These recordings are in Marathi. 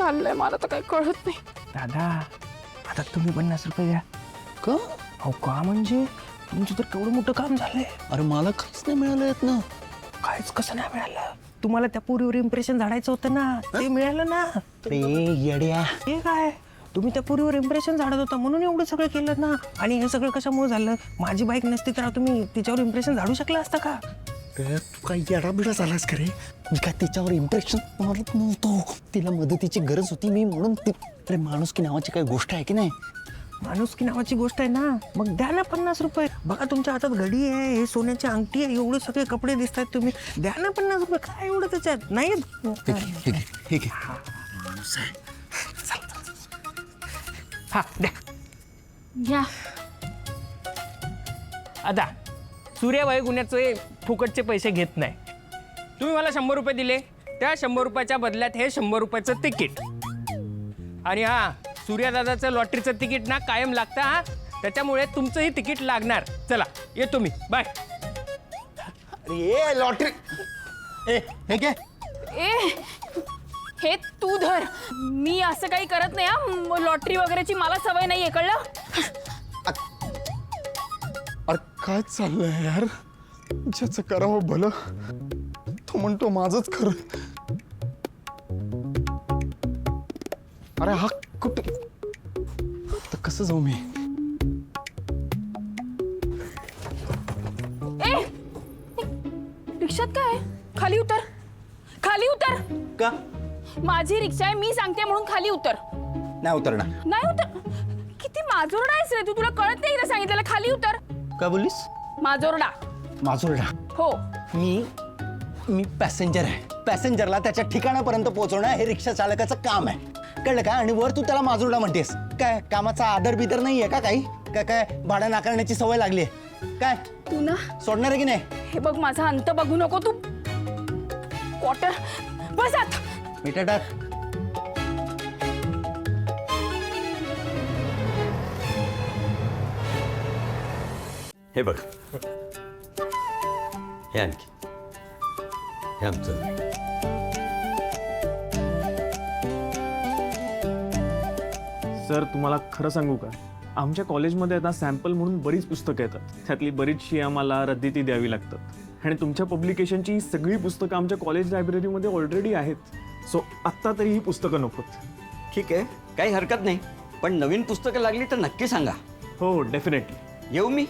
चाललंय मला तर काही कळत नाही. दादा आता तुम्ही 50 रुपये द्या. का? अहो का म्हणजे तुमचं तर केवढं मोठं काम झालंय. अरे मला काहीच नाही मिळालं येत ना. काहीच कसं नाही मिळालं. तुम्हाला त्या पोरीवर इम्प्रेशन झाडायचं होतं ना, ते मिळालं ना. अरे येड्या, हे काय तुम्ही त्या पोरीवर इम्प्रेशन झाडत होता म्हणून एवढं सगळं केलं ना. आणि हे सगळं कशामुळे झालं? माझी बाईक नसती तर तुम्ही तिच्यावर इम्प्रेशन झाडू शकला असता का? अरे तू काय येडाबिडा झालास का रे? मी काय तिच्यावर इम्प्रेशन मारत नव्हतो. तिला मदतीची गरज होती मी म्हणून ती. अरे माणूस की नावाची काही गोष्ट आहे की नाही? माणूस की नावाची गोष्ट आहे ना. मग द्या ना 50 रुपये. बघा तुमच्या हातात घडी आहे, हे सोन्याची अंगठी आहे, एवढे सगळे कपडे दिसतात, तुम्ही द्या ना 50 रुपये. काय एवढं त्याच्यात नाही. ठीक आहे. माणूस आहे. हा द्या. या आता सूर्याबाई गुन्ह्याचे फुकटचे पैसे घेत नाही. तुम्ही मला 100 रुपये दिले, त्या 100 रुपयाच्या बदल्यात हे 100 रुपयाचं तिकीट. आणि हा सूर्यादादाचं लॉटरीचं तिकीट ना कायम लागतं हा, त्याच्यामुळे तुमचंही तिकीट लागणार. चला येतो मी, बाय. अरे लॉटरी हे काय? ए हे तू धर. मी असं काही करत नाही हा. लॉटरी वगैरेची मला सवय नाहीये, कळलं? अरे काय चाललंय यार? ज्याचं करावं भलं तो म्हणतो माझंच खरं. अरे हा कुठे तर कसं जाऊ मी? ए रिक्षात काय? खाली उतर, खाली उतर. का माझी रिक्षा आहे, मी सांगते म्हणून खाली उतर. नाही उतरणार? नाही उतर. किती माजोरडा आहेस रे तू. तुला कळत नाही ना सांगितलेलं. खाली उतर. काय बोललीस? माजोरडा. माजोरडा? हो. मी पॅसेंजर आहे. पॅसेंजरला त्याच्या ठिकाणापर्यंत पोहोचवणं हे रिक्षा चालकाचं काम आहे, कळलं का? आणि वर तू त्याला माजोरडा म्हणतेस काय? कामाचा आदर बिदर नाहीये का काही? काय भाडं नाकारण्याची सवय लागली आहे काय? तू ना सोडणार आहे की नाही? हे बघ, माझा अंत बघू नको तू. क्वार्टर बस आत. मीटर टाक. हे बघ, हे आणखी हे आमचं. सर तुम्हाला खरं सांगू का, आमच्या कॉलेजमध्ये आता सॅम्पल म्हणून बरीच पुस्तकं येतात. त्यातली बरीचशी आम्हाला रद्दीती द्यावी लागतात. आणि तुमच्या पब्लिकेशनची सगळी पुस्तकं आमच्या कॉलेज लायब्ररीमध्ये ऑलरेडी आहेत. सो आत्ता तरी ही पुस्तकं नकोत. ठीक आहे, काही हरकत नाही. पण नवीन पुस्तकं लागली तर नक्की सांगा. हो डेफिनेटली. येऊ मी?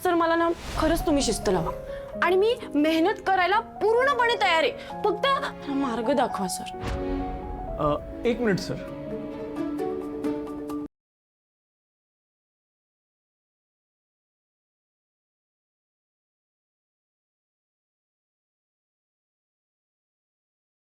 सर मला ना खरंच तुम्ही शिस्त लावा आणि मी मेहनत करायला पूर्णपणे तयार आहे. फक्त मार्ग दाखवा सर. 1 minute sir.